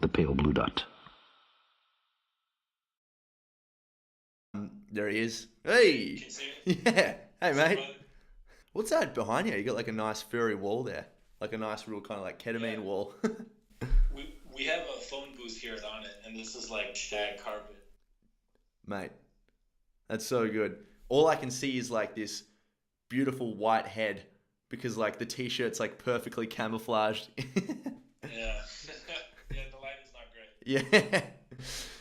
the pale blue dot. There he is. Hey! Can you see me? Yeah. Hey, mate. Brother? What's that behind you? You got like a nice furry wall there. Like a nice real kind of like ketamine Yeah. wall. We have a phone booth here on it, and this is like shag carpet. Mate, that's so good. All I can see is like this beautiful white head because like the t-shirt's like perfectly camouflaged. Yeah. Yeah, the lighting's not great. Yeah.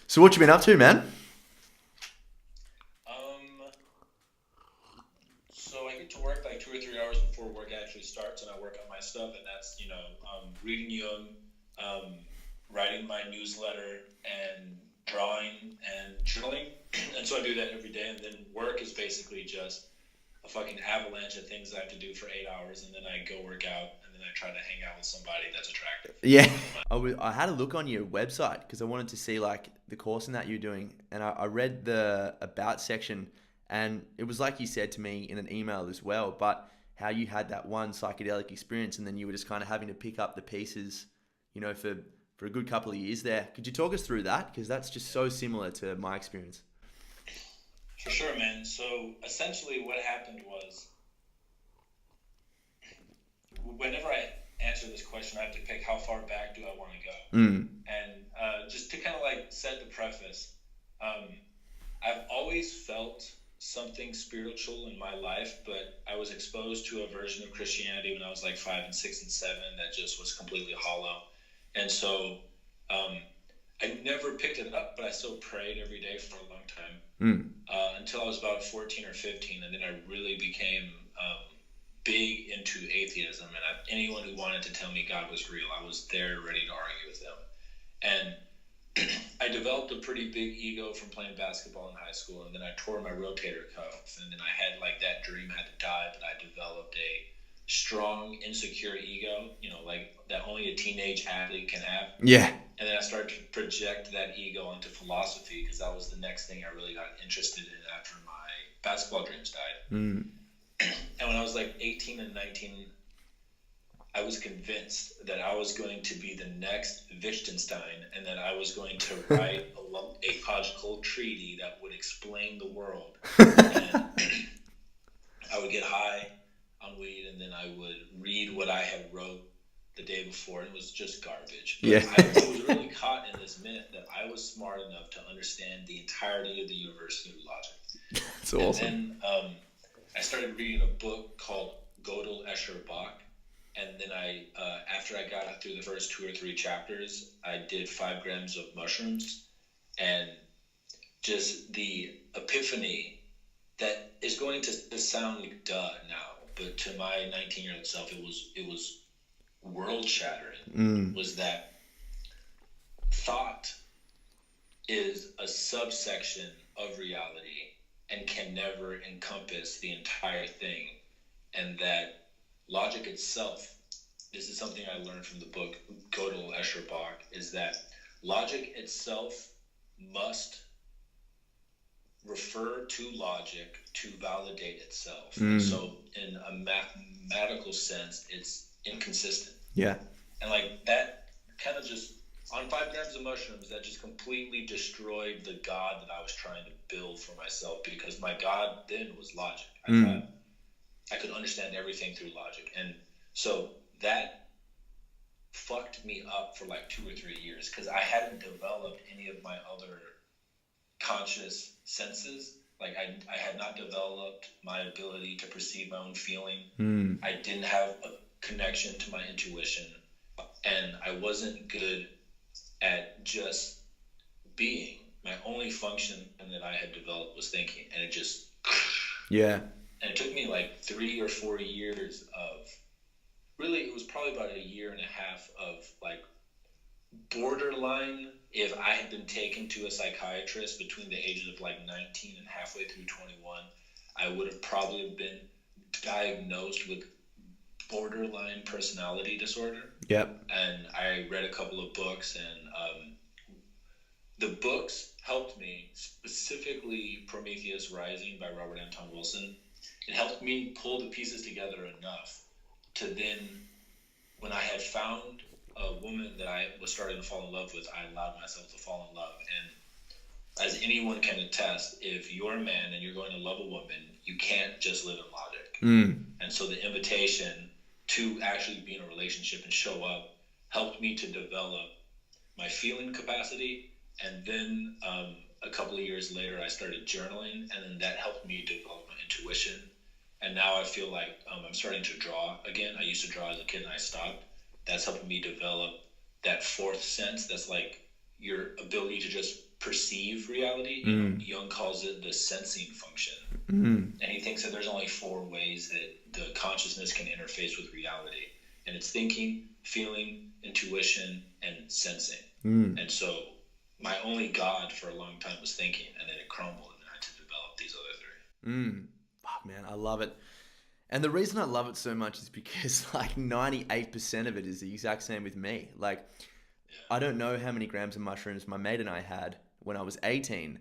So what you been up to, man? So I get to work like 2 or 3 hours before work actually starts, and I work on my stuff, and that's, reading Jung, writing my newsletter, and drawing and journaling. And so I do that every day, and then work is basically just a fucking avalanche of things I have to do for 8 hours, and then I go work out, and then I try to hang out with somebody that's attractive. Yeah. I had a look on your website because I wanted to see like the course and that you're doing, and I read the about section, and it was like you said to me in an email as well, but how you had that one psychedelic experience and then you were just kind of having to pick up the pieces, for a good couple of years there. Could you talk us through that? Because that's just so similar to my experience. For sure, man. So essentially what happened was, whenever I answer this question, I have to pick how far back do I want to go. And just to kind of like set the preface, I've always felt something spiritual in my life, but I was exposed to a version of Christianity when I was like 5 and 6 and 7 that just was completely hollow. And so I never picked it up, but I still prayed every day for a long time until I was about 14 or 15. And then I really became big into atheism. And anyone who wanted to tell me God was real, I was there ready to argue with them. And I developed a pretty big ego from playing basketball in high school, and then I tore my rotator cuff, and then I had like that dream had to die, but I developed a strong, insecure ego, like that only a teenage athlete can have. Yeah. And then I started to project that ego onto philosophy because that was the next thing I really got interested in after my basketball dreams died. And when I was like 18 and 19, I was convinced that I was going to be the next Wittgenstein and that I was going to write a ecological treaty that would explain the world. And I would get high on weed, and then I would read what I had wrote the day before, and it was just garbage. But Yeah. I was really caught in this myth that I was smart enough to understand the entirety of the universe through logic. That's awesome. And then I started reading a book called Gödel, Escher, Bach. And then after I got through the first 2 or 3 chapters, I did 5 grams of mushrooms, and just the epiphany that is going to sound like duh now, but to my 19-year-old self, it was world shattering. Was that thought is a subsection of reality and can never encompass the entire thing, and that logic itself, this is something I learned from the book Gödel, Escher, Bach, is that logic itself must refer to logic to validate itself. And so in a mathematical sense, it's inconsistent. Yeah. And like that kind of just, on 5 grams of mushrooms, that just completely destroyed the God that I was trying to build for myself, because my God then was logic. I thought I could understand everything through logic. And so that fucked me up for like 2 or 3 years because I hadn't developed any of my other conscious senses. Like I had not developed my ability to perceive my own feeling. I didn't have a connection to my intuition, and I wasn't good at just being. My only function that I had developed was thinking, and it just And it took me like 3 or 4 years of, really, it was probably about 1.5 years of like borderline. If I had been taken to a psychiatrist between the ages of like 19 and halfway through 21, I would have probably been diagnosed with borderline personality disorder. Yep. And I read a couple of books, and the books helped me, specifically Prometheus Rising by Robert Anton Wilson. It helped me pull the pieces together enough to then, when I had found a woman woman that I was starting to fall in love with, I allowed myself to fall in love. And as anyone can attest, if you're a man and you're going to love a woman, you can't just live in logic. And so the invitation to actually be in a relationship and show up helped me to develop my feeling capacity. And then a couple of years later, I started journaling, and then that helped me develop my intuition. And now I feel like I'm starting to draw again. I used to draw as a kid and I stopped. That's helping me develop that fourth sense. That's like your ability to just perceive reality. You know, Jung calls it the sensing function. And he thinks that there's only 4 ways that the consciousness can interface with reality. And it's thinking, feeling, intuition, and sensing. And so my only God for a long time was thinking, and then it crumbled, and I had to develop these other 3. Fuck, man, I love it. And the reason I love it so much is because like 98% of it is the exact same with me. Like, I don't know how many grams of mushrooms my mate and I had when I was 18,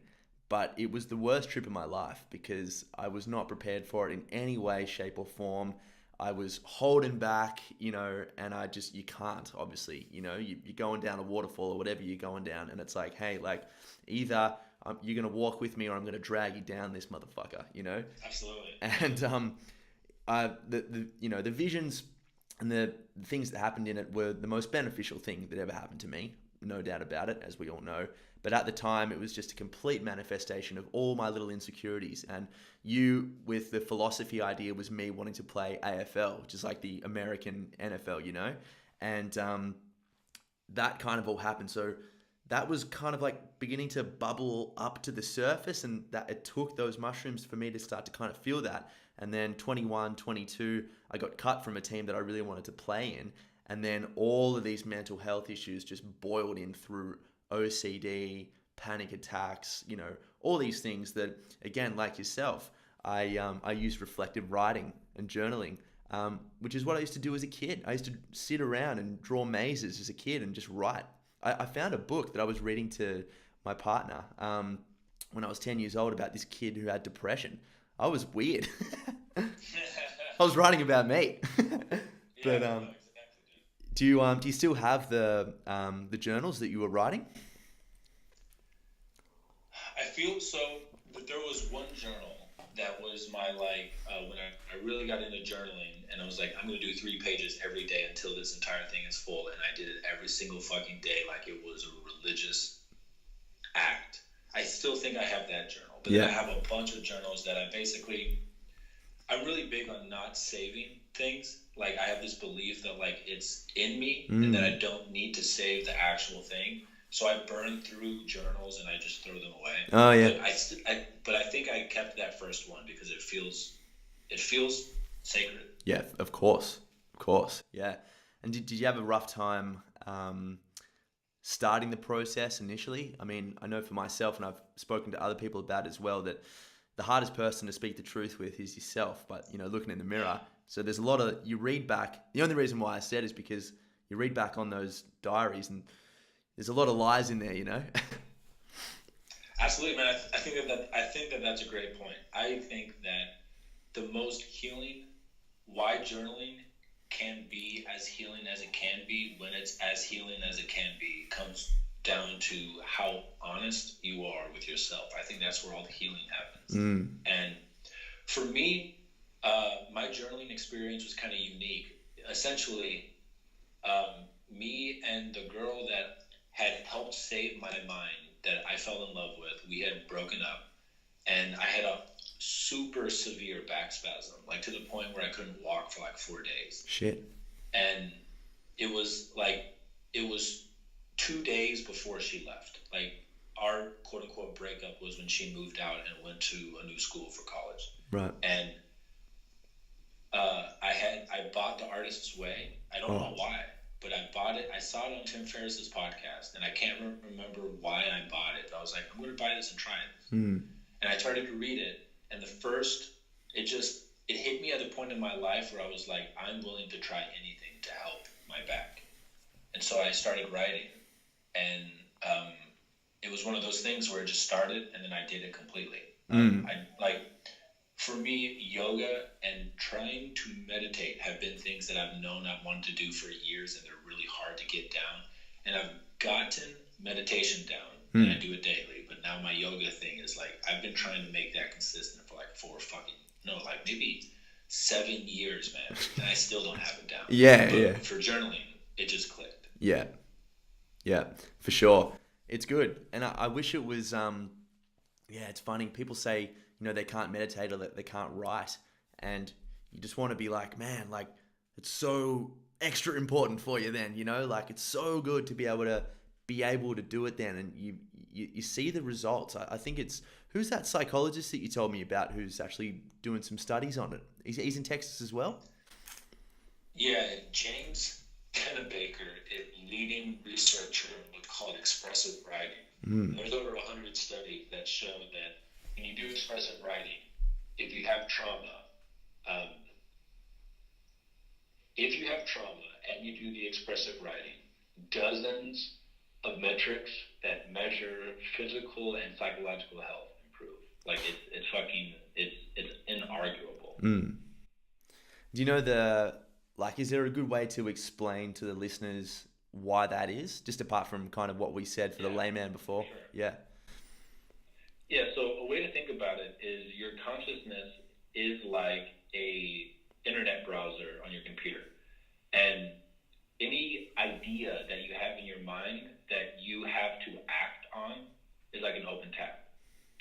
but it was the worst trip of my life because I was not prepared for it in any way, shape, or form. I was holding back, you know, and you can't, obviously, you know, you're going down a waterfall or whatever you're going down, and it's like, hey, like, either you're going to walk with me or I'm going to drag you down this motherfucker, you know? Absolutely. And the visions and the things that happened in it were the most beneficial thing that ever happened to me, no doubt about it, as we all know. But at the time, it was just a complete manifestation of all my little insecurities. And you, with the philosophy idea, was me wanting to play AFL, which is like the American NFL, you know? And that kind of all happened. So that was kind of like beginning to bubble up to the surface, and that it took those mushrooms for me to start to kind of feel that. And then 21, 22, I got cut from a team that I really wanted to play in. And then all of these mental health issues just boiled in through OCD, panic attacks, you know, all these things that, again, like yourself, I used reflective writing and journaling, which is what I used to do as a kid. I used to sit around and draw mazes as a kid and just write. I found a book that I was reading to my partner when I was 10 years old about this kid who had depression. I was weird. I was writing about me. But do you still have the journals that you were writing? I feel so that there was one journal that was my when I really got into journaling, and I was like, I'm going to do 3 pages every day until this entire thing is full, and I did it every single fucking day like it was a religious act. I still think I have that journal, but then I have a bunch of journals that I'm really big on not saving things. Like, I have this belief that like it's in me and that I don't need to save the actual thing. So I burn through journals and I just throw them away. Oh yeah. But I think I kept that first one because it feels sacred. Yeah, of course. Yeah. And did you have a rough time starting the process initially? I mean, I know for myself, and I've spoken to other people about it as well, that the hardest person to speak the truth with is yourself. But, you know, looking in the mirror. So there's a lot of, you read back. The only reason why I said is because you read back on those diaries and there's a lot of lies in there, you know? Absolutely, man. I think that that's a great point. I think that the most healing, why journaling can be as healing as it can be when it's as healing as it can be comes down to how honest you are with yourself. I think that's where all the healing happens. And for me, my journaling experience was kind of unique. Essentially, me and the girl that had helped save my mind, that I fell in love with, we had broken up, and I had a super severe back spasm, like to the point where I couldn't walk for like 4 days. Shit. And it was 2 days before she left. Like, our quote unquote breakup was when she moved out and went to a new school for college. Right. And I bought The Artist's Way. I don't know why, but I bought it. I saw it on Tim Ferriss's podcast, and I can't remember why I bought it. But I was like, I'm going to buy this and try it. And I started to read it, and it hit me at the point in my life where I was like, I'm willing to try anything to help my back. And so I started writing, and it was one of those things where it just started, and then I did it completely. For me, yoga and trying to meditate have been things that I've known I wanted to do for years, and they're really hard to get down. and I've gotten meditation down, and I do it daily. But now my yoga thing is like, I've been trying to make that consistent for like maybe 7 years, man, and I still don't have it down. But for journaling, it just clicked. Yeah, for sure. It's good, and I wish it was. It's funny. People say they can't meditate or that they can't write, and you just want to be like, man, like it's so extra important for you then. Like it's so good to be able to do it then, and you see the results. I think it's who's that psychologist that you told me about who's actually doing some studies on it. He's in Texas as well. Yeah, James Pennebaker, a leading researcher in what's called expressive writing. There's over 100 studies that show that when you do expressive writing, if you have trauma, and you do the expressive writing, dozens of metrics that measure physical and psychological health improve. Like it's inarguable. Do you know is there a good way to explain to the listeners why that is, just apart from kind of what we said for the layman before? Sure. Yeah, so a way to think about it is your consciousness is like a internet browser on your computer. And any idea that you have in your mind that you have to act on is like an open tab.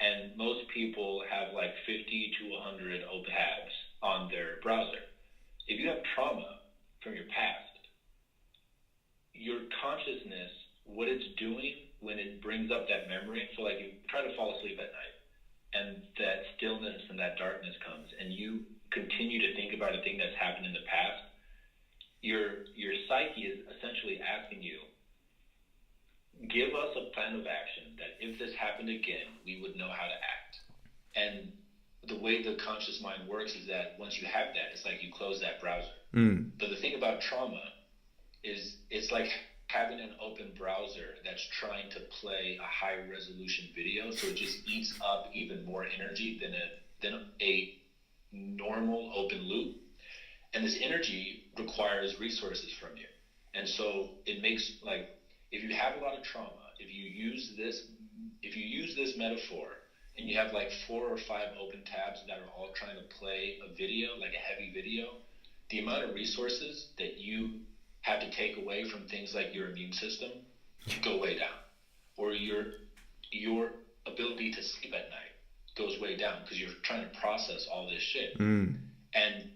And most people have like 50 to 100 open tabs on their browser. If you have trauma from your past, your consciousness, what it's doing when it brings up that memory, so like you try to fall asleep at night and that stillness and that darkness comes and you continue to think about a thing that's happened in the past, your psyche is essentially asking you, give us a plan of action that if this happened again, we would know how to act. And the way the conscious mind works is that once you have that, it's like you close that browser. But the thing about trauma is it's like having an open browser that's trying to play a high resolution video, so it just eats up even more energy than a normal open loop. And this energy requires resources from you. And so it makes, like, if you have a lot of trauma, if you use this metaphor and you have like 4 or 5 open tabs that are all trying to play a video, like a heavy video, the amount of resources that you have to take away from things like your immune system go way down. Or your ability to sleep at night goes way down because you're trying to process all this shit. And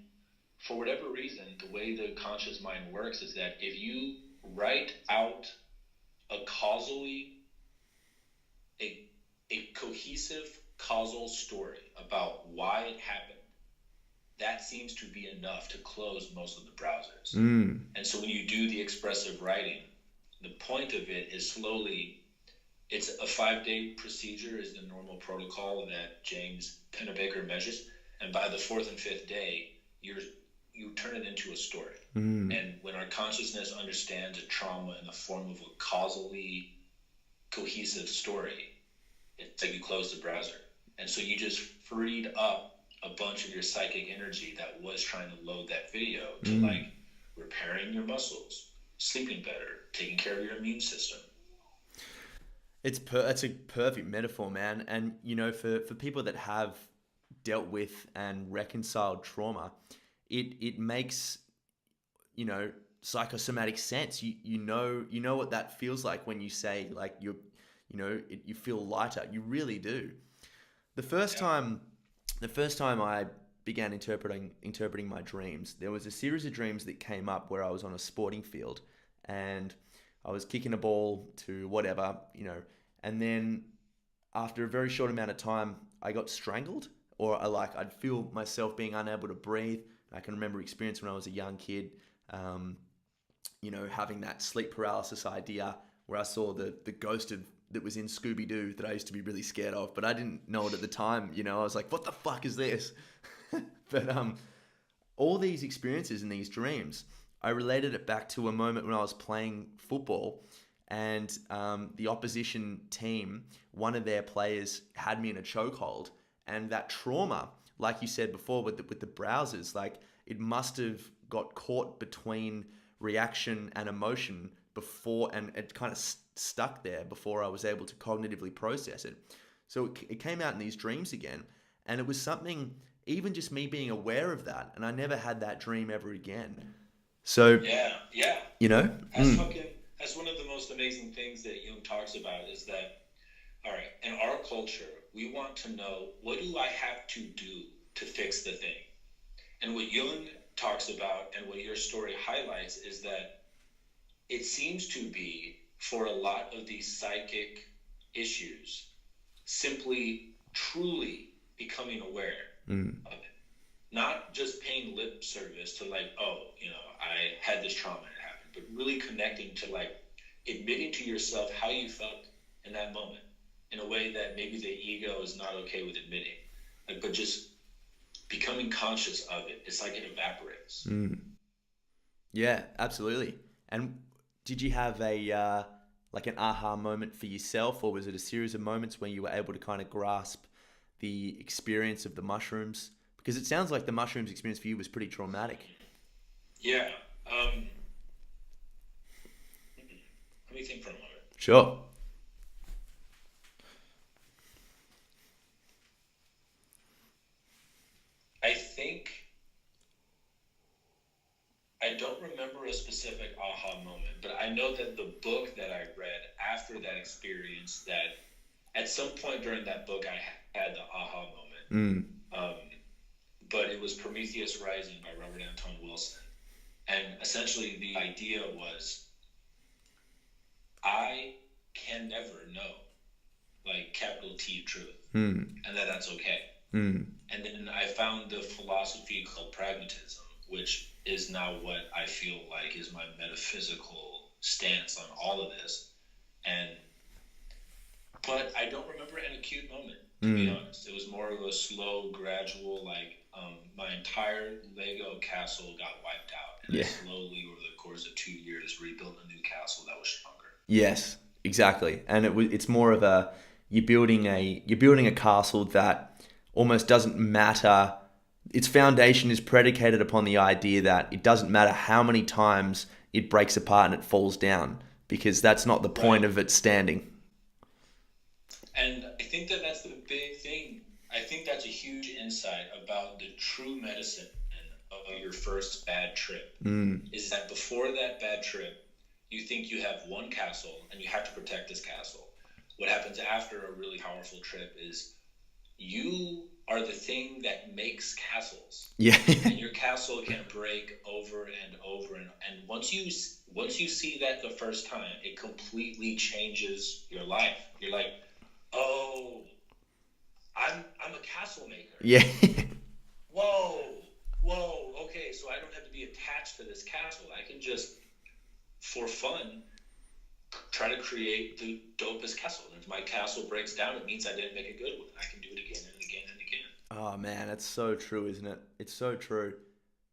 for whatever reason, the way the conscious mind works is that if you write out a cohesive causal story about why it happened, that seems to be enough to close most of the browsers. And so when you do the expressive writing, the point of it is it's a 5-day procedure is the normal protocol that James Pennebaker measures. And by the 4th and 5th day, you turn it into a story. And when our consciousness understands a trauma in the form of a causally cohesive story, it's like you close the browser. And so you just freed up a bunch of your psychic energy that was trying to load that video to like repairing your muscles, sleeping better, taking care of your immune system. It's a perfect metaphor, man. And for people that have dealt with and reconciled trauma, it makes psychosomatic sense. You know what that feels like when you say like you feel lighter. You really do. The first time I began interpreting my dreams, there was a series of dreams that came up where I was on a sporting field and I was kicking a ball to whatever, and then after a very short amount of time, I got strangled, or I'd feel myself being unable to breathe. I can remember experience when I was a young kid, having that sleep paralysis idea where I saw the ghost that was in Scooby-Doo that I used to be really scared of, but I didn't know it at the time. I was like, what the fuck is this? But all these experiences and these dreams, I related it back to a moment when I was playing football and the opposition team, one of their players had me in a chokehold, and that trauma, like you said before with the browsers, like it must have got caught between reaction and emotion before, and it kind of stuck there before I was able to cognitively process it. So it came out in these dreams again, and it was something, even just me being aware of that, and I never had that dream ever again. So, yeah. you know, That's one of the most amazing things that Jung talks about is that, all right, in our culture, we want to know, what do I have to do to fix the thing? And what Jung talks about and what your story highlights is that it seems to be, for a lot of these psychic issues, simply truly becoming aware of it. Not just paying lip service to like, oh, I had this trauma and it happened, but really connecting to like admitting to yourself how you felt in that moment in a way that maybe the ego is not okay with admitting. Like, but just becoming conscious of it. It's like it evaporates. Yeah, absolutely. And did you have a like an aha moment for yourself, or was it a series of moments where you were able to kind of grasp the experience of the mushrooms? Because it sounds like the mushrooms experience for you was pretty traumatic. Yeah. Let me think for a moment. Sure. I don't remember a specific aha moment, but I know that the book that I read after that experience, that at some point during that book I had the aha moment. But it was Prometheus Rising by Robert Anton Wilson. And essentially the idea was, I can never know, like capital T truth, and that's okay. And then I found the philosophy called pragmatism, which is now what I feel like is my metaphysical stance on all of this. But I don't remember an acute moment, to be honest. It was more of a slow, gradual, like my entire Lego castle got wiped out, and I slowly, over the course of 2 years, rebuilt a new castle that was stronger. Yes, exactly. And it's more of a, you're building a castle that almost doesn't matter. Its foundation is predicated upon the idea that it doesn't matter how many times it breaks apart and it falls down, because that's not the point of it standing. And I think that that's the big thing. I think that's a huge insight about the true medicine of your first bad trip. Is that before that bad trip, you think you have one castle and you have to protect this castle. What happens after a really powerful trip is you are the thing that makes castles. Yeah. And your castle can break over and over, and once you see that the first time, it completely changes your life. You're like, oh, I'm a castle maker. Yeah. Whoa, okay, so I don't have to be attached to this castle. I can just, for fun, try to create the dopest castle. And if my castle breaks down, it means I didn't make a good one. I can do it again and again and again. Oh man, that's so true, isn't it? It's so true.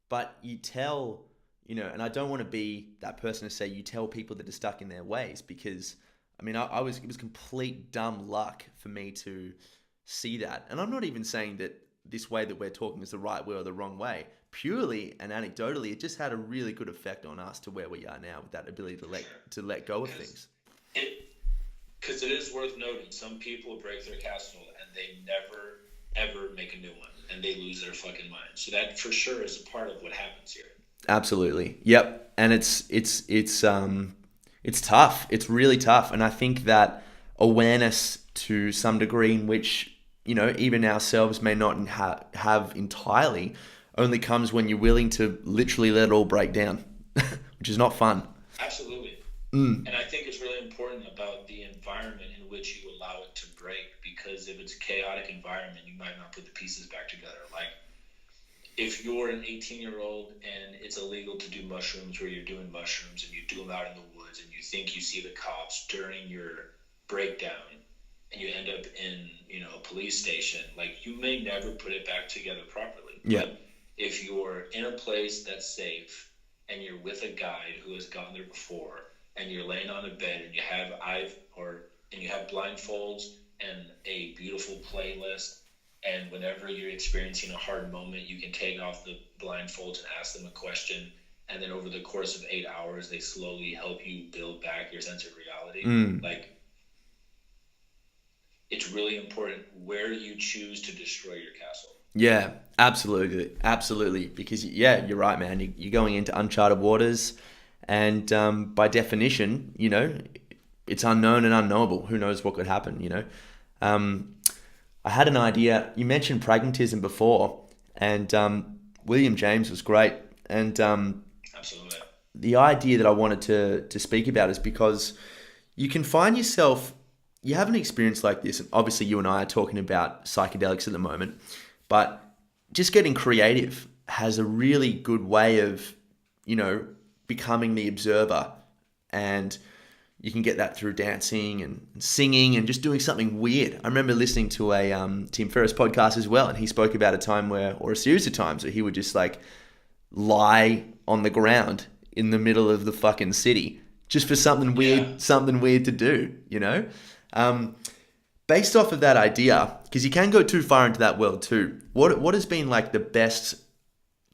But you tell, and I don't want to be that person to say you tell people that are stuck in their ways, because I mean, it was complete dumb luck for me to see that. And I'm not even saying that this way that we're talking is the right way or the wrong way. Purely and anecdotally, it just had a really good effect on us to where we are now, with that ability to let go of things. Because it is worth noting, some people break their castle and they never ever make a new one, and they lose their fucking mind. So that for sure is a part of what happens here. Absolutely. Yep. And it's tough. It's really tough. And I think that awareness to some degree, in which, even ourselves may not have entirely, only comes when you're willing to literally let it all break down, which is not fun. Absolutely. And I think it's really important about the environment in which you allow it to break, because if it's a chaotic environment, you might not put the pieces back together. Like, if you're an 18-year-old and it's illegal to do mushrooms, where you're doing mushrooms and you do them out in the woods and you think you see the cops during your breakdown and you end up in, a police station, like, you may never put it back together properly. Yeah. But if you're in a place that's safe and you're with a guide who has gone there before, and you're laying on a bed and you have blindfolds and a beautiful playlist, and whenever you're experiencing a hard moment, you can take off the blindfolds and ask them a question, and then over the course of 8 hours, they slowly help you build back your sense of reality. Like, it's really important where you choose to destroy your castle. Yeah, absolutely. Because you're right, man. You're going into uncharted waters, and by definition, it's unknown and unknowable. Who knows what could happen? I had an idea. You mentioned pragmatism before, and William James was great. And Absolutely. The idea that I wanted to speak about is because you can find yourself, you have an experience like this, and obviously you and I are talking about psychedelics at the moment, but just getting creative has a really good way of, becoming the observer. And you can get that through dancing and singing and just doing something weird. I remember listening to a Tim Ferriss podcast as well, and he spoke about a time or a series of times where he would just like lie on the ground in the middle of the fucking city just for something weird to do, Based off of that idea, because you can go too far into that world too, what has been like the best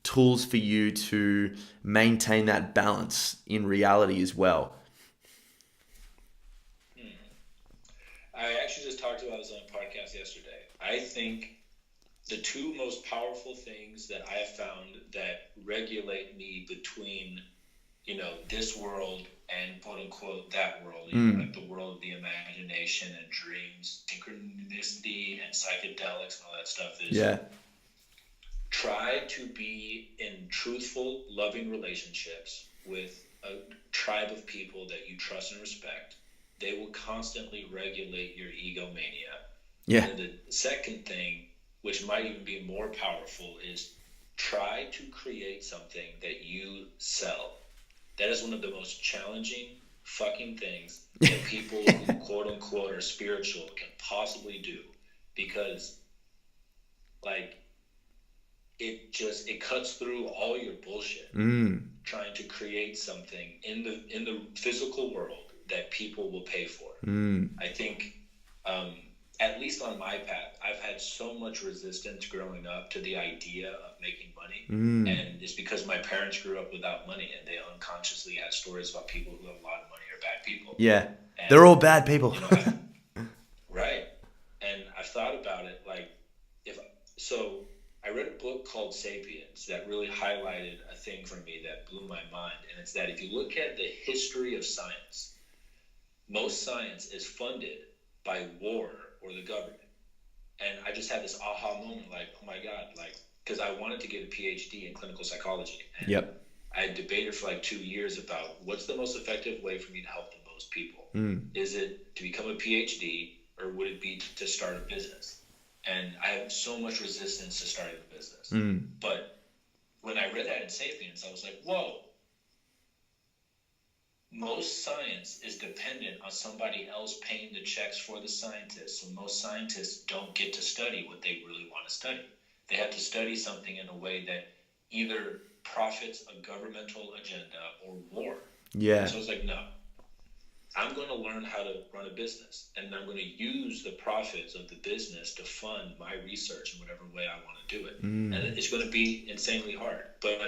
tools for you to maintain that balance in reality as well? I actually just talked about this on a podcast yesterday. I think the two most powerful things that I have found that regulate me between, this world and quote unquote that world, like the world of the imagination and dreams, synchronicity and psychedelics and all that stuff is try to be in truthful, loving relationships with a tribe of people that you trust and respect. They will constantly regulate your egomania. Yeah. And the second thing, which might even be more powerful, is try to create something that you sell. That is one of the most challenging fucking things that people who quote unquote are spiritual can possibly do, because like it cuts through all your bullshit trying to create something in the physical world that people will pay for. I think at least on my path, I've had so much resistance growing up to the idea of making money. And it's because my parents grew up without money, and they unconsciously had stories about people who have a lot of money are bad people. Yeah. And, they're all bad people. Right. And I've thought about it, like, I read a book called Sapiens that really highlighted a thing for me that blew my mind. And it's that if you look at the history of science, most science is funded by war or the government. And I just had this aha moment, like, oh my God, like, because I wanted to get a PhD in clinical psychology. And I had debated for like 2 years about what's the most effective way for me to help the most people. Is it to become a PhD, or would it be to start a business? And I have so much resistance to starting a business. But when I read that in Sapiens, I was like, whoa. Most science is dependent on somebody else paying the checks for the scientists. So most scientists don't get to study what they really want to study. They have to study something in a way that either profits a governmental agenda or war. Yeah. So I was like, no. I'm going to learn how to run a business, and I'm going to use the profits of the business to fund my research in whatever way I want to do it. And it's going to be insanely hard. But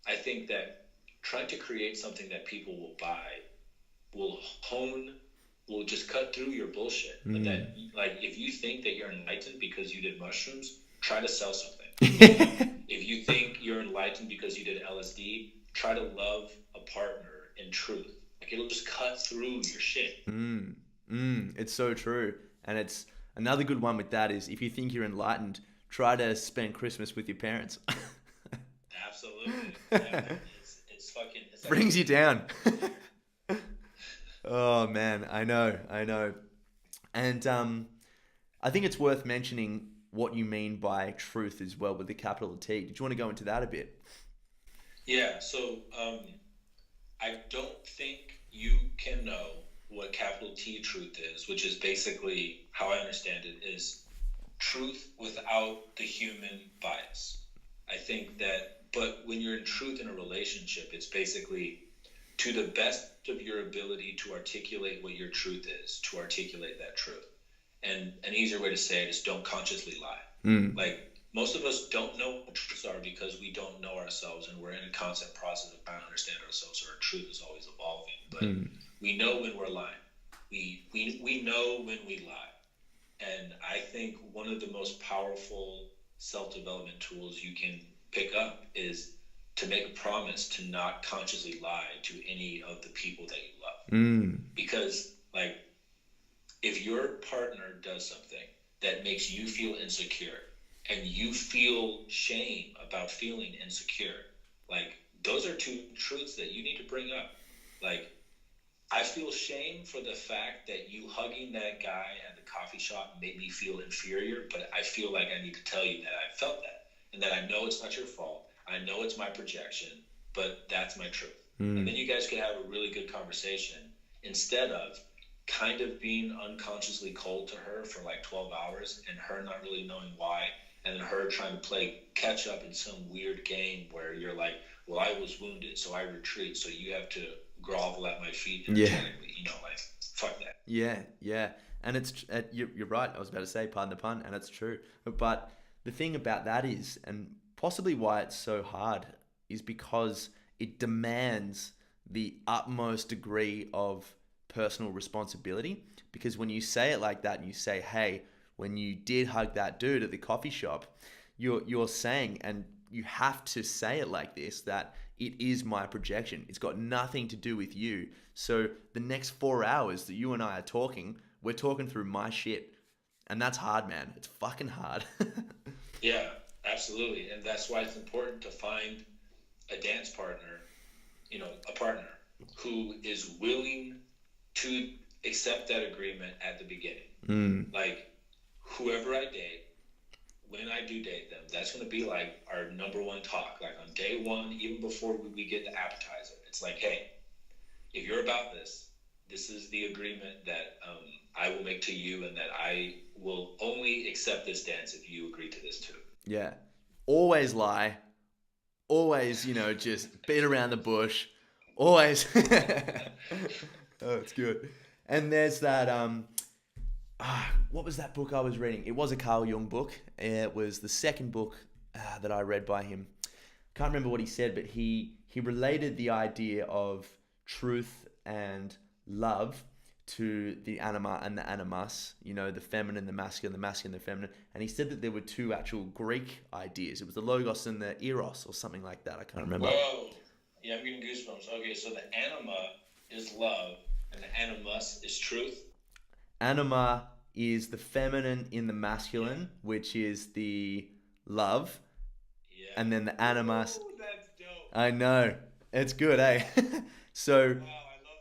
I think that trying to create something that people will buy will just cut through your bullshit. But that, like, if you think that you're enlightened because you did mushrooms, try to sell something. If you think you're enlightened because you did LSD, try to love a partner in truth. Like, it'll just cut through your shit. It's so true. And it's another good one with that is, if you think you're enlightened, try to spend Christmas with your parents. Absolutely. Yeah, it's fucking... It's brings you down. Oh, man. I know. And I think it's worth mentioning what you mean by truth as well, with the capital T. Did you want to go into that a bit? Yeah. So I don't think you can know what capital T truth is, which is basically, how I understand it, is truth without the human bias. I think that, but when you're in truth in a relationship, it's basically to the best of your ability to articulate what your truth is, to articulate that truth. And an easier way to say it is, don't consciously lie. Like, most of us don't know what truths are because we don't know ourselves, and we're in a constant process of trying to understand ourselves. So our truth is always evolving, but we know when we're lying. We know when we lie. And I think one of the most powerful self-development tools you can pick up is to make a promise to not consciously lie to any of the people that you love. Because, like, if your partner does something that makes you feel insecure and you feel shame about feeling insecure, like, those are two truths that you need to bring up. Like, I feel shame for the fact that you hugging that guy at the coffee shop made me feel inferior, but I feel like I need to tell you that I felt that, and that I know it's not your fault. I know it's my projection, but that's my truth. And then you guys could have a really good conversation instead of kind of being unconsciously cold to her for like 12 hours and her not really knowing why, and then her trying to play catch up in some weird game where you're like, well, I was wounded, so I retreat, so you have to grovel at my feet energetically, like, fuck that. Yeah. And it's you're right. I was about to say, pardon the pun, and it's true. But the thing about that is, and possibly why it's so hard, is because it demands the utmost degree of personal responsibility. Because when you say it like that, and you say, hey, when you did hug that dude at the coffee shop, you're saying, and you have to say it like this, that it is my projection. It's got nothing to do with you. So the next 4 hours that you and I are talking, we're talking through my shit. And that's hard, man. It's fucking hard. Yeah, absolutely. And that's why it's important to find a dance partner, a partner who is willing to accept that agreement at the beginning. Like, whoever I date, when I do date them, that's going to be like our number one talk. Like, on day one, even before we get the appetizer, it's like, hey, if you're about this, this is the agreement that I will make to you, and that I will only accept this dance if you agree to this too. Yeah. Always lie. Always, just beat around the bush. Always. Oh, it's good. And there's that, what was that book I was reading? It was a Carl Jung book. It was the second book that I read by him. Can't remember what he said, but he related the idea of truth and love to the anima and the animus, the feminine, the masculine, the feminine. And he said that there were two actual Greek ideas. It was the logos and the eros, or something like that. I can't remember. Whoa. Yeah, I'm getting goosebumps. Okay, so the anima is love, and the animus is truth. Anima is the feminine in the masculine, which is the love. Yeah. And then the animus. Ooh, that's dope. I know. It's good, eh? So, wow, I love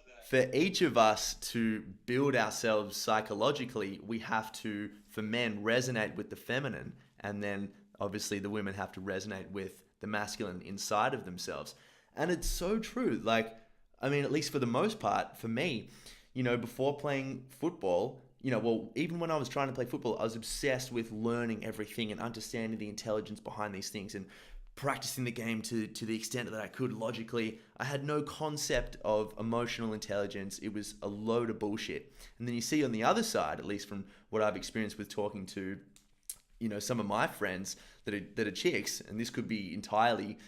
that. For each of us to build ourselves psychologically, we have to, for men, resonate with the feminine. And then, obviously, the women have to resonate with the masculine inside of themselves. And it's so true. Like, I mean, at least for the most part, for me, before playing football, even when I was trying to play football, I was obsessed with learning everything and understanding the intelligence behind these things and practicing the game to the extent that I could logically. I had no concept of emotional intelligence. It was a load of bullshit. And then you see on the other side, at least from what I've experienced with talking to, some of my friends that are chicks, and this could be entirely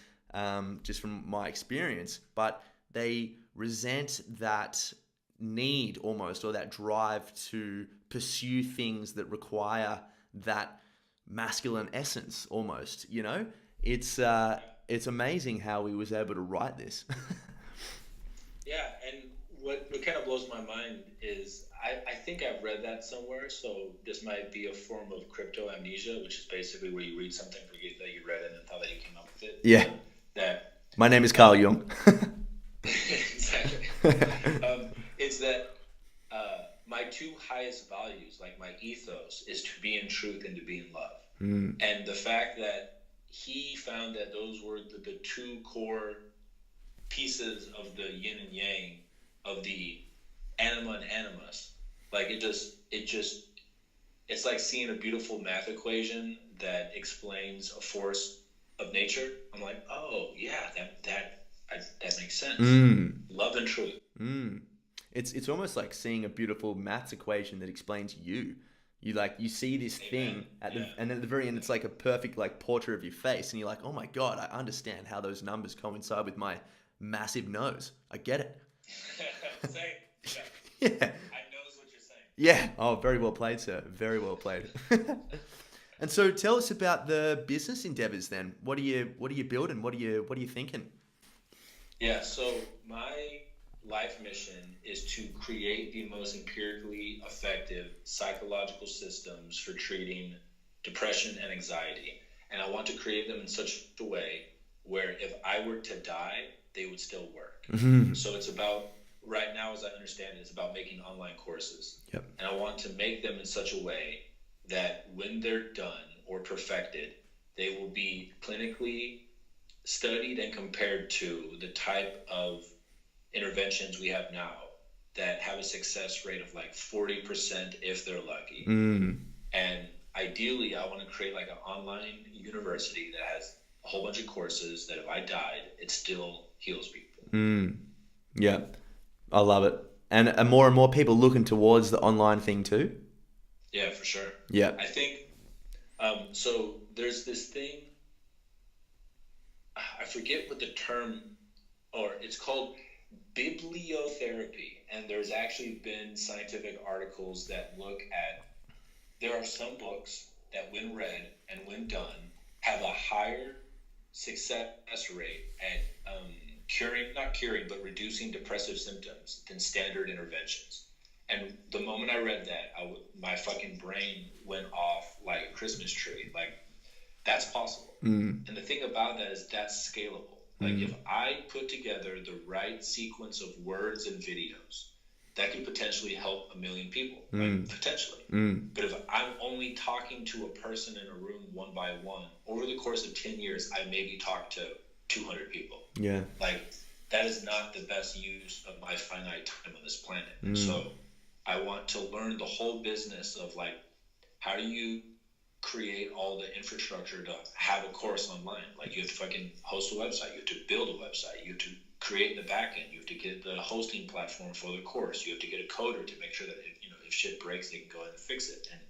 just from my experience, but they resent that need almost, or that drive to pursue things that require that masculine essence almost, It's amazing how he was able to write this. Yeah, and what kind of blows my mind is I think I've read that somewhere, so this might be a form of crypto amnesia, which is basically where you read something, forget that you read it, and thought that you came up with it. Yeah. My name is Carl Jung. Exactly. It's that my two highest values, like my ethos, is to be in truth and to be in love. And the fact that he found that those were the two core pieces of the yin and yang of the anima and animus. Like, it's like seeing a beautiful math equation that explains a force of nature. I'm like, oh yeah, that makes sense. Love and truth. It's almost like seeing a beautiful maths equation that explains you. You see this thing and then at the very end, it's like a perfect like portrait of your face, and you're like, oh my God, I understand how those numbers coincide with my massive nose. I get it. Same. Yeah. I knows what you're saying. Yeah. Oh, very well played, sir. Very well played. And so, tell us about the business endeavors. Then, what are you building? What are you thinking? Yeah. So my life mission is to create the most empirically effective psychological systems for treating depression and anxiety, and I want to create them in such a way where if I were to die, they would still work. Mm-hmm. So it's about, right now, as I understand it, it's about making online courses. Yep. And I want to make them in such a way that when they're done or perfected, they will be clinically studied and compared to the type of interventions we have now that have a success rate of like 40% if they're lucky. And ideally, I want to create like an online university that has a whole bunch of courses that if I died, it still heals people. Yeah, I love it. And more people looking towards the online thing too? Yeah, for sure. Yeah. I think, so there's this thing, I forget what the term, or it's called bibliotherapy. And there's actually been scientific articles that look at, there are some books that when read and when done have a higher success rate at reducing depressive symptoms than standard interventions. And the moment I read that, my fucking brain went off like a Christmas tree. Like, that's possible. And the thing about that is that's scalable. Like, if I put together the right sequence of words and videos, that could potentially help 1 million people, like, potentially. But if I'm only talking to a person in a room one by one, over the course of 10 years, I maybe talk to 200 people. Yeah. Like, that is not the best use of my finite time on this planet. So I want to learn the whole business of, like, how do you create all the infrastructure to have a course online? Like, you have to fucking host a website, you have to build a website, you have to create the backend, you have to get the hosting platform for the course, you have to get a coder to make sure that if shit breaks, they can go in and fix it. And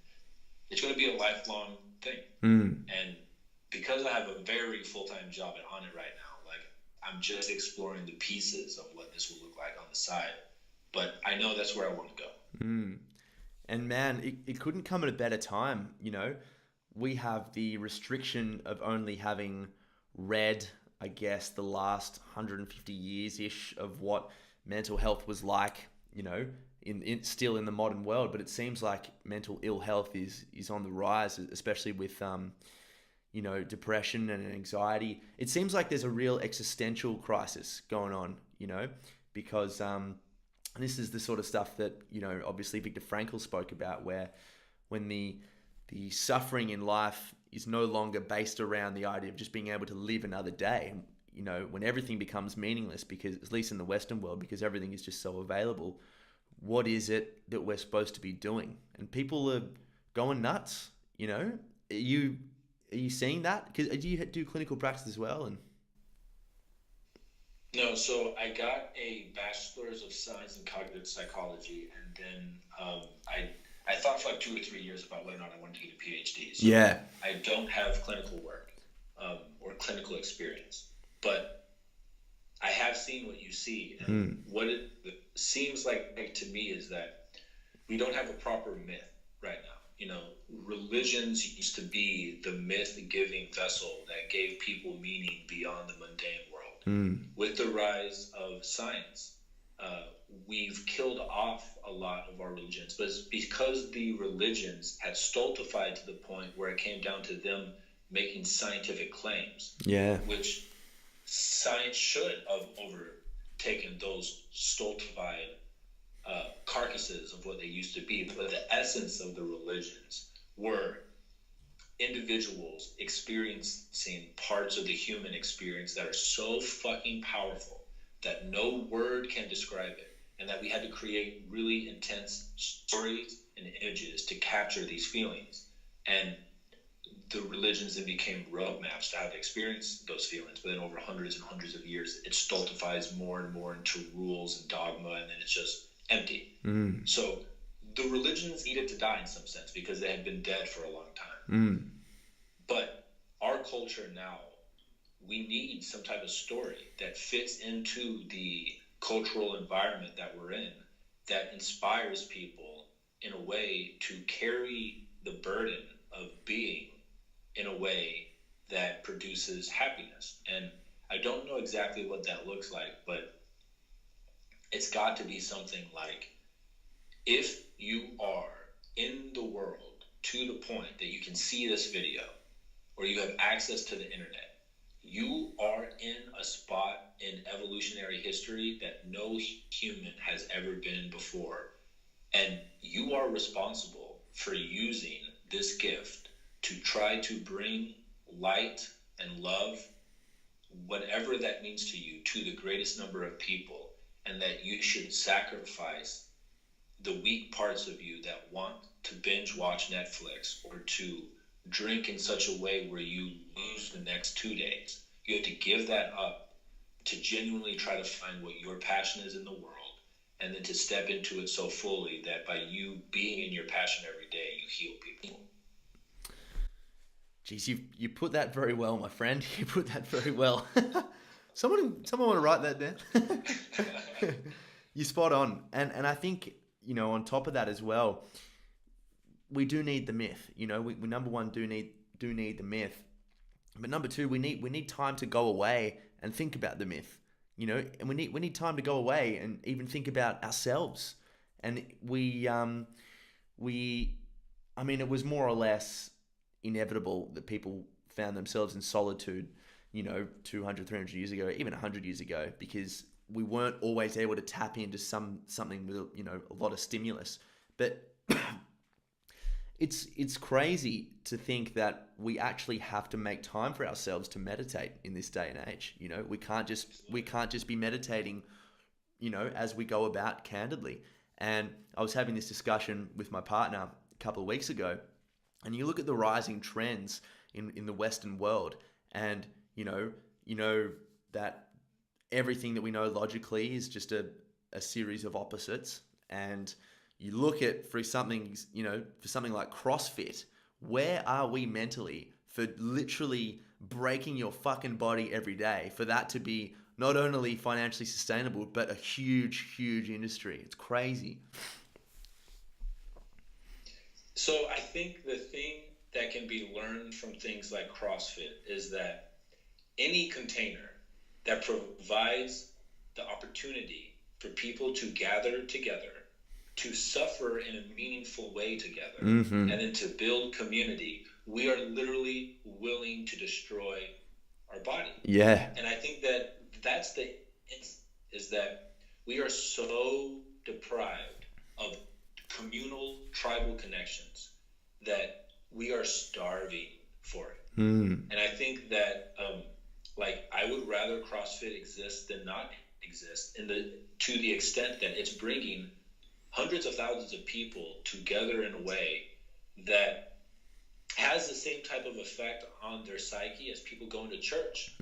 it's going to be a lifelong thing. And because I have a very full-time job on it right now, like, I'm just exploring the pieces of what this will look like on the side. But I know that's where I want to go. And man, it couldn't come at a better time. We have the restriction of only having read, I guess, the last 150 years-ish of what mental health was like, still in the modern world. But it seems like mental ill health is on the rise, especially with, depression and anxiety. It seems like there's a real existential crisis going on, because this is the sort of stuff that, obviously Viktor Frankl spoke about, where when the suffering in life is no longer based around the idea of just being able to live another day. When everything becomes meaningless, because at least in the Western world, because everything is just so available, what is it that we're supposed to be doing? And people are going nuts. Are you seeing that? Because do you do clinical practice as well? And no, so I got a bachelor's of science in cognitive psychology, and then I thought for like 2 or 3 years about whether or not I wanted to get a PhD. So yeah. I don't have clinical work or clinical experience, but I have seen what you see. And what it seems like to me is that we don't have a proper myth right now. Religions used to be the myth-giving vessel that gave people meaning beyond the mundane world. With the rise of science, we've killed off a lot of our religions, but it's because the religions had stultified to the point where it came down to them making scientific claims. Yeah. Which science should have overtaken those stultified carcasses of what they used to be. But the essence of the religions were individuals experiencing parts of the human experience that are so fucking powerful that no word can describe it, and that we had to create really intense stories and images to capture these feelings. And the religions then became roadmaps to how to experience those feelings. But then over hundreds and hundreds of years, it stultifies more and more into rules and dogma, and then it's just empty. So the religions needed to die in some sense because they had been dead for a long time. Mm. But our culture now, we need some type of story that fits into the cultural environment that we're in, that inspires people in a way to carry the burden of being in a way that produces happiness. And I don't know exactly what that looks like, but it's got to be something like, if you are in the world to the point that you can see this video or you have access to the internet, you are in a spot in evolutionary history that no human has ever been before. And you are responsible for using this gift to try to bring light and love, whatever that means to you, to the greatest number of people. And that you should sacrifice the weak parts of you that want to binge watch Netflix or to drink in such a way where you lose the next 2 days. You have to give that up to genuinely try to find what your passion is in the world, and then to step into it so fully that by you being in your passion every day, you heal people. Geez, you put that very well, my friend. You put that very well. Someone want to write that down? You're spot on. And I think, on top of that as well, we do need the myth. We number one do need the myth. But number two, we need time to go away and think about the myth. And we need time to go away and even think about ourselves. And it was more or less inevitable that people found themselves in solitude, 200, 300 years ago, even 100 years ago, because we weren't always able to tap into something with, a lot of stimulus. But it's crazy to think that we actually have to make time for ourselves to meditate in this day and age. We can't just be meditating, as we go about candidly. And I was having this discussion with my partner a couple of weeks ago, and you look at the rising trends in the Western world, and you know that everything that we know logically is just a series of opposites. And you look at for something like CrossFit, where are we mentally for literally breaking your fucking body every day for that to be not only financially sustainable, but a huge, huge industry? It's crazy. So I think the thing that can be learned from things like CrossFit is that any container that provides the opportunity for people to gather together, to suffer in a meaningful way together, and then to build community, we are literally willing to destroy our body. Yeah. And I think that that's is that we are so deprived of communal tribal connections that we are starving for it. And I think that I would rather CrossFit exist than not exist, to the extent that it's bringing hundreds of thousands of people together in a way that has the same type of effect on their psyche as people going to church.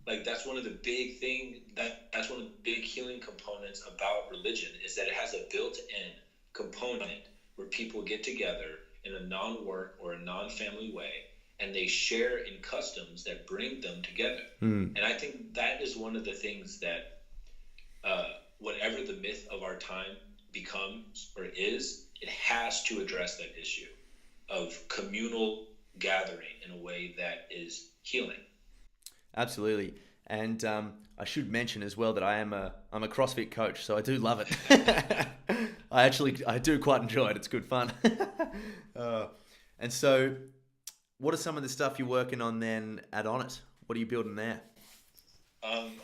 That's one of the big thing that's one of the big healing components about religion, is that it has a built-in component where people get together in a non-work or a non-family way, and they share in customs that bring them together. And I think that is one of the things that whatever the myth of our time becomes or is, it has to address that issue of communal gathering in a way that is healing. Absolutely. And I should mention as well that I'm a CrossFit coach, so I do love it. I do quite enjoy it. It's good fun. And so what are some of the stuff you're working on then at On It? What are you building there?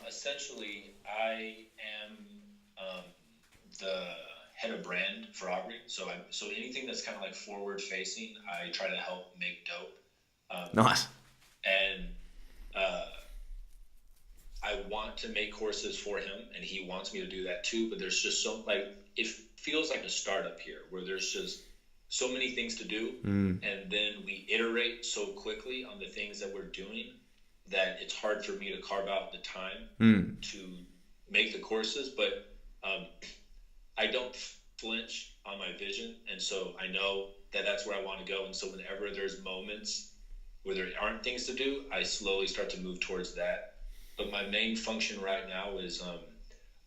Essentially, I am the head of brand for Aubrey. So anything that's kind of like forward facing, I try to help make dope. Nice. And I want to make courses for him, and he wants me to do that too. But there's just it feels like a startup here where there's just so many things to do. And then we iterate so quickly on the things that we're doing that it's hard for me to carve out the time to make the courses. But I don't flinch on my vision. And so I know that that's where I want to go. And so whenever there's moments where there aren't things to do, I slowly start to move towards that. But my main function right now is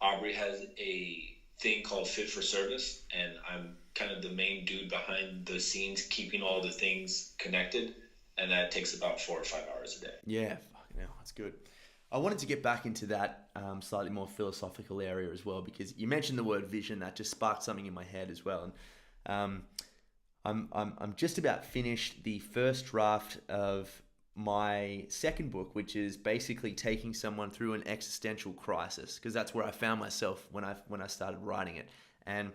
Aubrey has a thing called Fit for Service, and I'm kind of the main dude behind the scenes, keeping all the things connected, and that takes about 4 or 5 hours a day. Yeah, fucking hell, that's good. I wanted to get back into that slightly more philosophical area as well, because you mentioned the word vision. That just sparked something in my head as well. And I'm just about finished the first draft of my second book, which is basically taking someone through an existential crisis, because that's where I found myself when I started writing it. And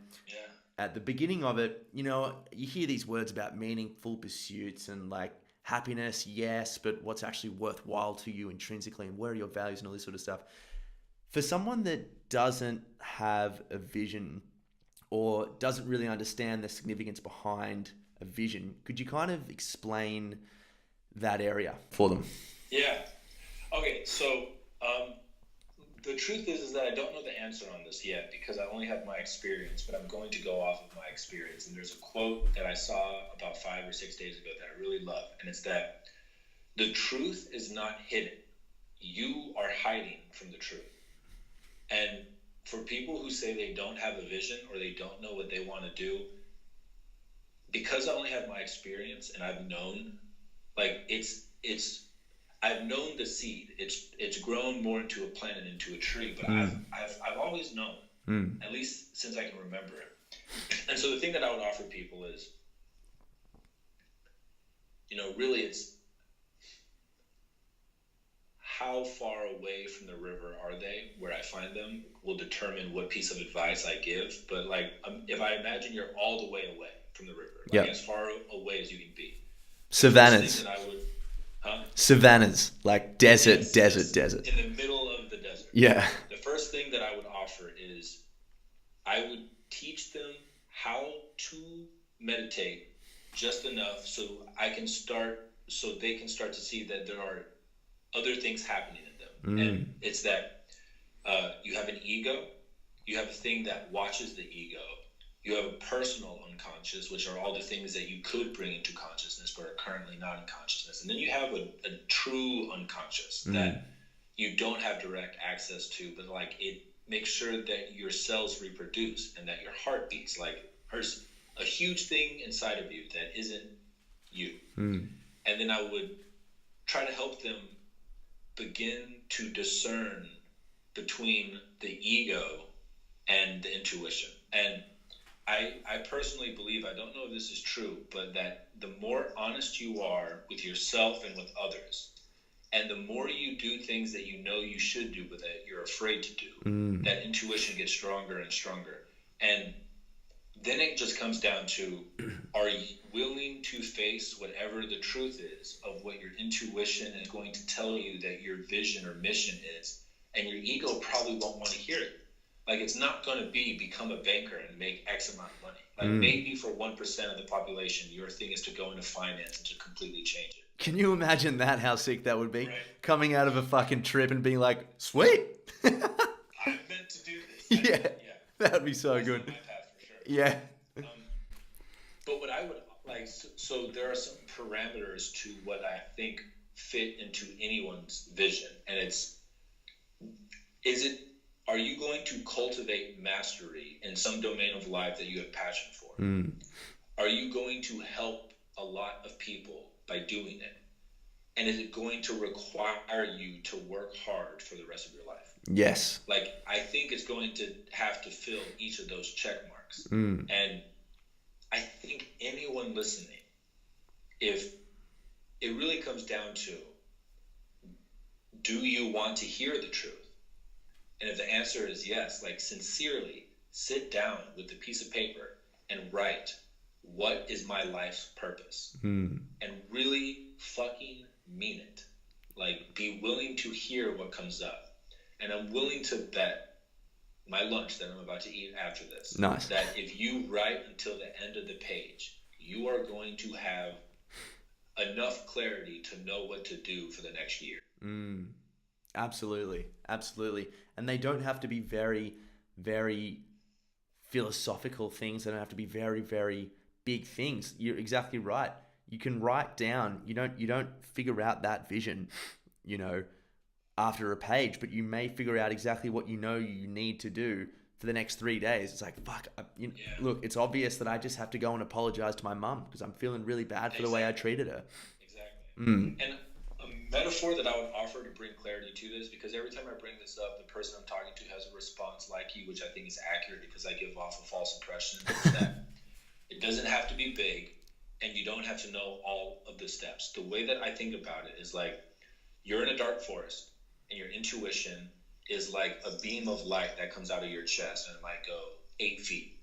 at the beginning of it, you know, you hear these words about meaningful pursuits and like happiness, yes, but what's actually worthwhile to you intrinsically, and where are your values and all this sort of stuff. For someone that doesn't have a vision or doesn't really understand the significance behind a vision, could you kind of explain that area for them? Yeah. Okay, so the truth is that I don't know the answer on this yet, because I only have my experience, but I'm going to go off of my experience. And there's a quote that I saw about 5 or 6 days ago that I really love, and it's that the truth is not hidden. You are hiding from the truth. And for people who say they don't have a vision or they don't know what they want to do, because I only have my experience and I've known, like I've known the seed. It's grown more into a plant and into a tree, but I've always known, at least since I can remember it. And so the thing that I would offer people is, you know, really it's how far away from the river are they, where I find them, will determine what piece of advice I give. But like, if I imagine you're all the way away from the river, like as far away as you can be. Savannas. Savannas, like desert. In the middle of the desert. Yeah. The first thing that I would offer is I would teach them how to meditate just enough so they can start to see that there are other things happening in them. And it's that you have an ego, you have a thing that watches the ego, you have a personal unconscious, which are all the things that you could bring into consciousness but are currently not in consciousness. And then you have a true unconscious that you don't have direct access to, but like it makes sure that your cells reproduce and that your heart beats. Like there's a huge thing inside of you that isn't you. And then I would try to help them begin to discern between the ego and the intuition. And I personally believe, I don't know if this is true, but that the more honest you are with yourself and with others, and the more you do things that you know you should do but that you're afraid to do, that intuition gets stronger and stronger. And then it just comes down to, are you willing to face whatever the truth is of what your intuition is going to tell you that your vision or mission is? And your ego probably won't want to hear it. Like, it's not going to become a banker and make X amount of money. Like, maybe for 1% of the population, your thing is to go into finance and to completely change it. Can you imagine that, how sick that would be? Right. Coming out of a fucking trip and being like, sweet. I meant to do this. Yeah. That would be so That's good. on my path for sure. Yeah. But what I would like, so there are some parameters to what I think fit into anyone's vision. And are you going to cultivate mastery in some domain of life that you have passion for? Are you going to help a lot of people by doing it? And is it going to require you to work hard for the rest of your life? Yes. Like, I think it's going to have to fill each of those check marks. And I think anyone listening, if it really comes down to, do you want to hear the truth? And if the answer is yes, like sincerely sit down with a piece of paper and write, what is my life's purpose? And really fucking mean it. Like, be willing to hear what comes up. And I'm willing to bet my lunch that I'm about to eat after this, nice, that if you write until the end of the page, you are going to have enough clarity to know what to do for the next year. Absolutely. And they don't have to be very, very philosophical things. They don't have to be very, very big things. You're exactly right. You can write down, you don't figure out that vision, you know, after a page, but you may figure out exactly what you know you need to do for the next 3 days. It's like, fuck, look, it's obvious that I just have to go and apologize to my mum because I'm feeling really bad for the way I treated her. Exactly. And a metaphor that I would offer to bring clarity to this, because every time I bring this up, the person I'm talking to has a response like you, which I think is accurate because I give off a false impression, is that it doesn't have to be big and you don't have to know all of the steps. The way that I think about it is like you're in a dark forest and your intuition is like a beam of light that comes out of your chest and it might go 8 feet.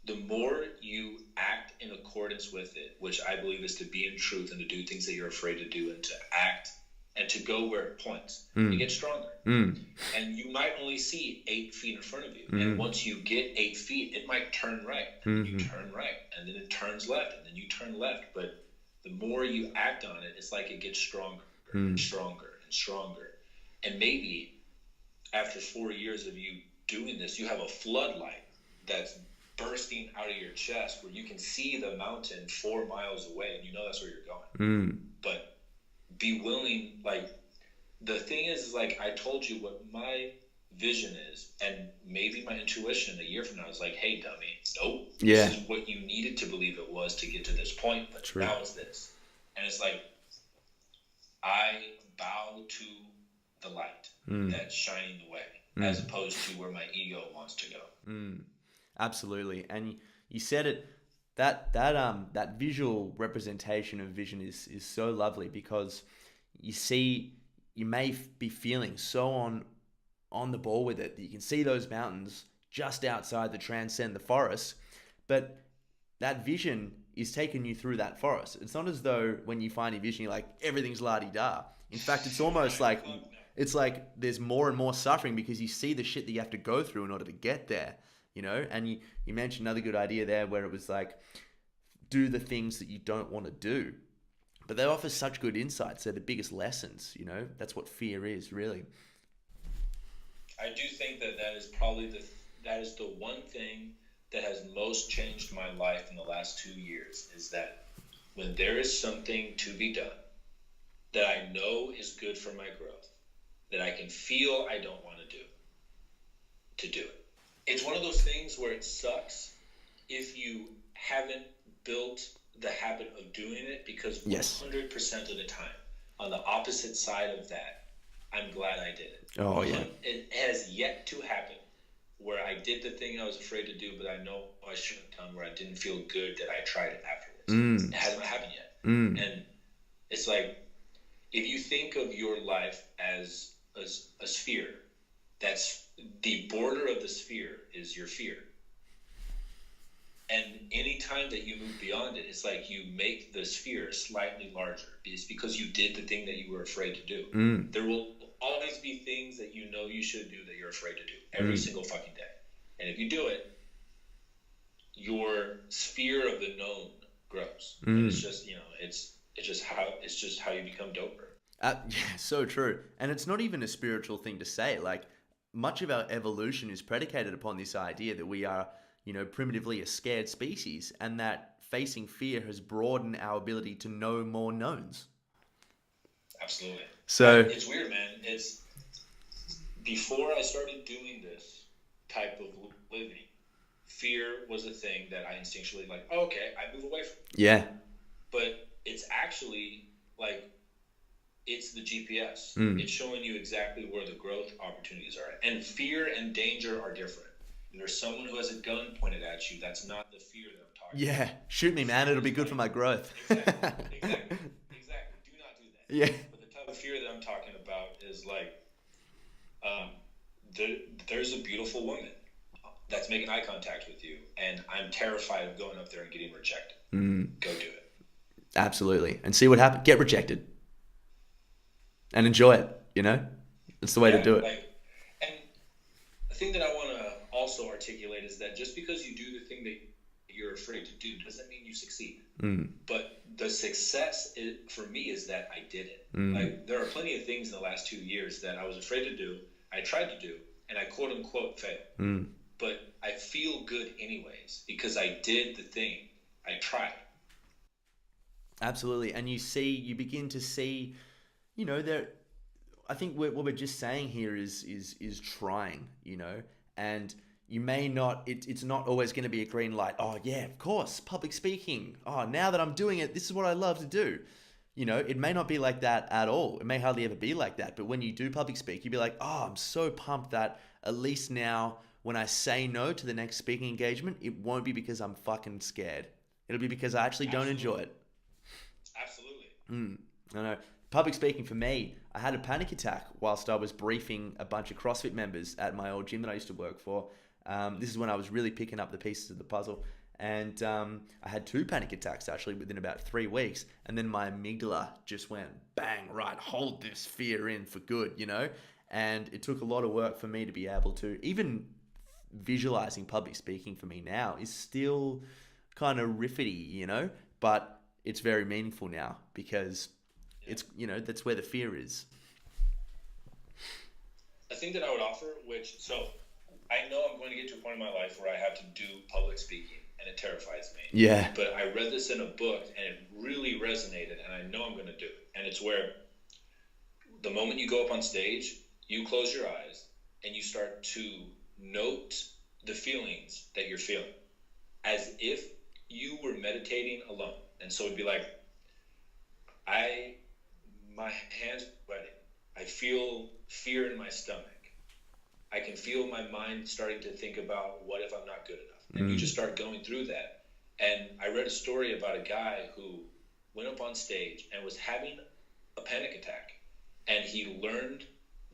The more you act in accordance with it, which I believe is to be in truth and to do things that you're afraid to do and to act and to go where it points, you get stronger. And you might only see 8 feet in front of you. And once you get 8 feet, it might turn right. And you turn right. And then it turns left. And then you turn left. But the more you act on it, it's like it gets stronger and stronger and stronger. And maybe after 4 years of you doing this, you have a floodlight that's bursting out of your chest where you can see the mountain 4 miles away and you know that's where you're going. But be willing, like, the thing is like, I told you what my vision is, and maybe my intuition a year from now is like, hey, dummy, nope, this is what you needed to believe it was to get to this point, but now it's this. And it's like, I bow to the light that's shining the way, as opposed to where my ego wants to go. Absolutely. And you said it, that visual representation of vision is so lovely, because you may be feeling so on the ball with it that you can see those mountains just outside that transcend the forest, but that vision is taking you through that forest. It's not as though when you find your vision, you're like, everything's la-di-da. In fact, it's almost like, it's like there's more and more suffering because you see the shit that you have to go through in order to get there, you know? And you mentioned another good idea there where it was like, do the things that you don't want to do. But they offer such good insights. They're the biggest lessons, you know? That's what fear is, really. I do think that is probably that is the one thing that has most changed my life in the last 2 years, is that when there is something to be done that I know is good for my growth, that I can feel I don't want to do it. It's one of those things where it sucks if you haven't built the habit of doing it, because 100% of the time, on the opposite side of that, I'm glad I did it. Oh, yeah. It has yet to happen where I did the thing I was afraid to do, but I know I shouldn't have done, where I didn't feel good that I tried it afterwards. It hasn't happened yet. And it's like, if you think of your life as a sphere, that's the border of the sphere is your fear. And any time that you move beyond it, it's like you make the sphere slightly larger. It's because you did the thing that you were afraid to do. There will always be things that you know you should do that you're afraid to do every single fucking day. And if you do it, your sphere of the known grows. And it's just, you know, it's just how you become doper. Yeah, so true. And it's not even a spiritual thing to say. Like, much of our evolution is predicated upon this idea that we are, you know, primitively a scared species, and that facing fear has broadened our ability to know more knowns. Absolutely. So it's weird, man. It's before I started doing this type of living, fear was a thing that I instinctually like, oh, okay, I move away from. Yeah. But it's actually like, it's the GPS. It's showing you exactly where the growth opportunities are. And fear and danger are different. And there's someone who has a gun pointed at you. That's not the fear that I'm talking about. Yeah, shoot me, man. It'll be good for my growth. Exactly. Do not do that. Yeah. But the type of fear that I'm talking about is like, there's a beautiful woman that's making eye contact with you, and I'm terrified of going up there and getting rejected. Go do it. Absolutely. And see what happens. Get rejected. And enjoy it, you know? That's the way to do it. And the thing that I want to also articulate is that just because you do the thing that you're afraid to do doesn't mean you succeed. But the success for me is that I did it. Like, there are plenty of things in the last 2 years that I was afraid to do, I tried to do, and I quote unquote failed. but I feel good anyways because I did the thing. I tried. Absolutely. And you begin to see, there. I think what we're just saying here is trying, and you may not. It's not always going to be a green light. Oh yeah, of course, public speaking. Oh, now that I'm doing it, this is what I love to do. It may not be like that at all. It may hardly ever be like that. But when you do public speak, you'll be like, oh, I'm so pumped that at least now when I say no to the next speaking engagement, it won't be because I'm fucking scared. It'll be because I actually don't enjoy it. Absolutely. I know. Public speaking for me, I had a panic attack whilst I was briefing a bunch of CrossFit members at my old gym that I used to work for. This is when I was really picking up the pieces of the puzzle. And I had 2 panic attacks actually within about 3 weeks. And then my amygdala just went bang, right, hold this fear in for good, And it took a lot of work for me to be able to, even visualizing public speaking for me now is still kind of riffity, but it's very meaningful now because it's, that's where the fear is. A thing that I would offer, so I know I'm going to get to a point in my life where I have to do public speaking and it terrifies me. Yeah. But I read this in a book and it really resonated and I know I'm going to do it. And it's where the moment you go up on stage, you close your eyes and you start to note the feelings that you're feeling as if you were meditating alone. And so it'd be like, my hands are sweating. I feel fear in my stomach. I can feel my mind starting to think about what if I'm not good enough. And you just start going through that. And I read a story about a guy who went up on stage and was having a panic attack. And he learned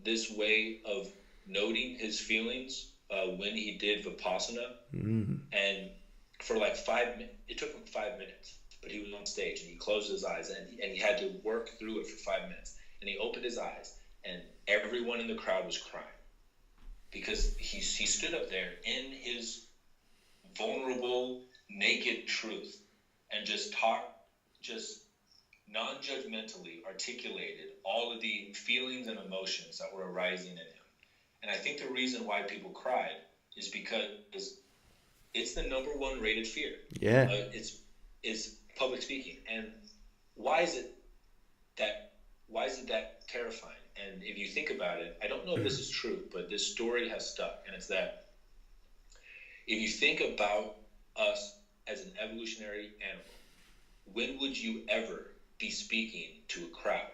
this way of noting his feelings when he did Vipassana. And for like 5 minutes, it took him 5 minutes. But he was on stage and he closed his eyes and he had to work through it for 5 minutes. And he opened his eyes and everyone in the crowd was crying because he stood up there in his vulnerable, naked truth and just non-judgmentally articulated all of the feelings and emotions that were arising in him. And I think the reason why people cried is because it's the number 1 rated fear. Yeah. Is public speaking. And why is it that terrifying? And if you think about it, I don't know if this is true, but this story has stuck. And it's that if you think about us as an evolutionary animal, when would you ever be speaking to a crowd?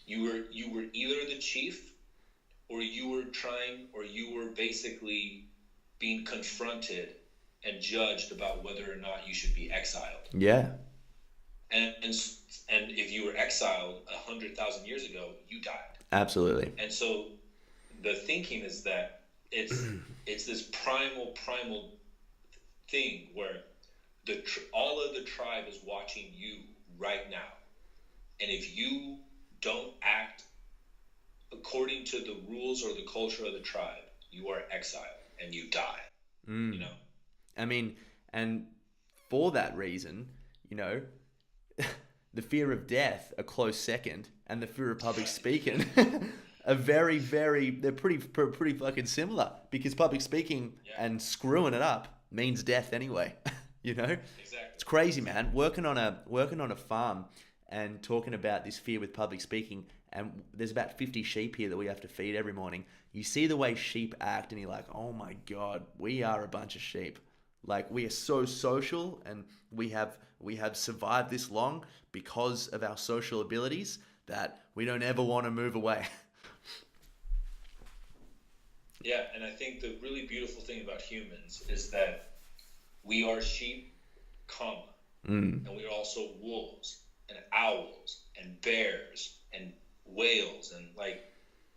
You were either the chief or you were basically being confronted and judged about whether or not you should be exiled. Yeah. And if you were exiled 100,000 years ago, you died. Absolutely. And so the thinking is that it's this primal thing where all of the tribe is watching you right now. And if you don't act according to the rules or the culture of the tribe, you are exiled and you die. I mean, and for that reason, the fear of death, a close second, and the fear of public speaking are very, very, they're pretty fucking similar because public speaking and screwing it up means death anyway, Exactly. It's crazy, man. Working on a farm and talking about this fear with public speaking, and there's about 50 sheep here that we have to feed every morning. You see the way sheep act and you're like, oh my God, we are a bunch of sheep. Like, we are so social and we have survived this long because of our social abilities that we don't ever want to move away. Yeah, and I think the really beautiful thing about humans is that we are sheep, and we are also wolves and owls and bears and whales and like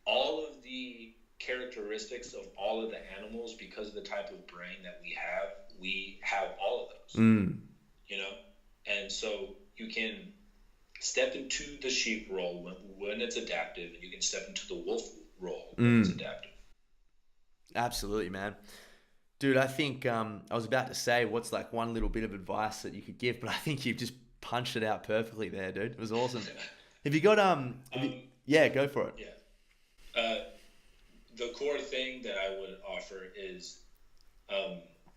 all of the characteristics of all of the animals. Because of the type of brain that we have all of those. And so you can step into the sheep role when it's adaptive, and you can step into the wolf role when it's adaptive. Absolutely, man. Dude, I think I was about to say what's like one little bit of advice that you could give, but I think you've just punched it out perfectly there, dude. It was awesome. Have you got yeah, go for it. Yeah. The core thing that I would offer is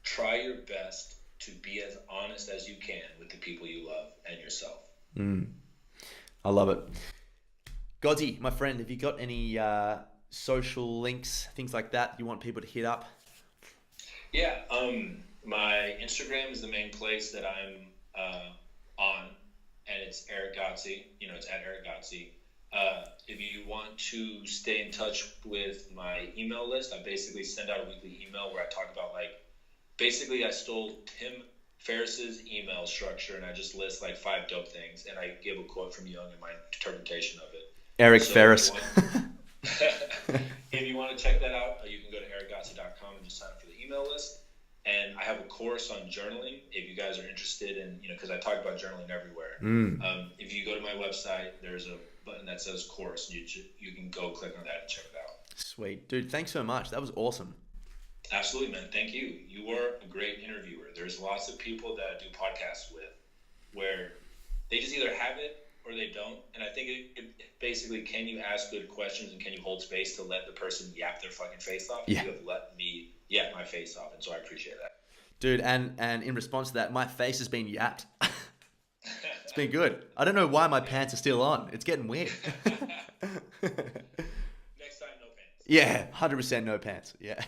Try your best to be as honest as you can with the people you love and yourself. I love it. Godsey, my friend, have you got any social links, things like that you want people to hit up? Yeah, my Instagram is the main place that I'm on, and it's Erick Godsey. It's at Erick Godsey. If you want to stay in touch with my email list, I basically send out a weekly email where I talk about basically I stole Tim Ferriss's email structure and I just list 5 dope things and I give a quote from Jung and my interpretation of it. Eric Ferris. If you want to check that out, you can go to erickgodsey.com and just sign up for the email list. And I have a course on journaling if you guys are interested in, because I talk about journaling everywhere. If you go to my website, there's a button that says course. You can go click on that and check it out. Sweet. Dude, thanks so much. That was awesome. Absolutely, man. Thank you. You are a great interviewer. There's lots of people that I do podcasts with where they just either have it or they don't. And I think it basically, can you ask good questions and can you hold space to let the person yap their fucking face off? Yeah. You have let me yap my face off, and so I appreciate that. Dude, and in response to that, my face has been yapped. It's been good. I don't know why my pants are still on. It's getting weird. Next time, no pants. Yeah, 100% no pants. Yeah.